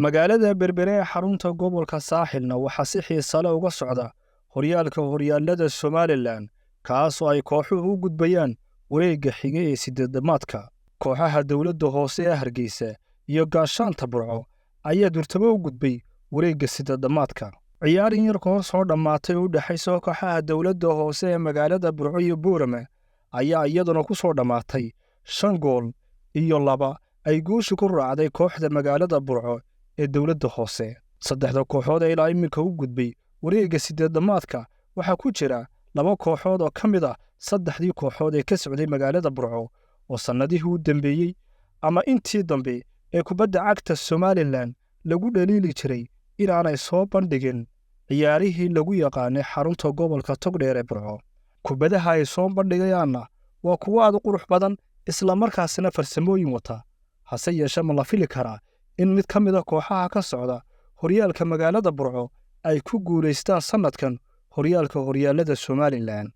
magaalada Berbera ee xarunta gobolka Saaxilna waxaa si xiiso leh uga socda horyaalada Somaliland kaas oo ay kooxuhu u gudbayaan wareegga xiga ee sideedamaadka. Kooxaha dawladda hoose ee Hargeysa iyo Gaashaanta Burco ayaa durtaba u gudbay wareegga sideedamaadka. Ciyaar yar ka hor soo dhamaatay u dhaxaysa kooxaha dawladda hoose ee magaalada Burco iyo Boorama ayaa iyaduna ku soo dhamaatay 5 gool iyo 2 ay guusha ku raacday kooxda magaalada Burco ee dawladda hoose. Saddexda kooxood ee ilaa imika u gudbay wareegga sideedamaadka waxaa ku jira 2 kooxood oo ka mid ah saddexdii kooxood ee ka socday magaalada Burco oo sanadihii u dambeeyay ama intii dambe ee kubadda cagta Somaliland lagu dhaliili jiray inaanay soo bandhigin ciyaarihii lagu yaqaanay xarunta gobolka Togdheer ee Burco. Kubadaha ay soo bandhigayaanna waa kuwo aad u qurux badan isla markaasina farsamooyin wata. Hase yeeshee ma la fili karaa in mid ka mid ah kooxaha ka socda horyaalka magaalada Burco ay ku guuleystaan sanadkan horyaalada Somaliland.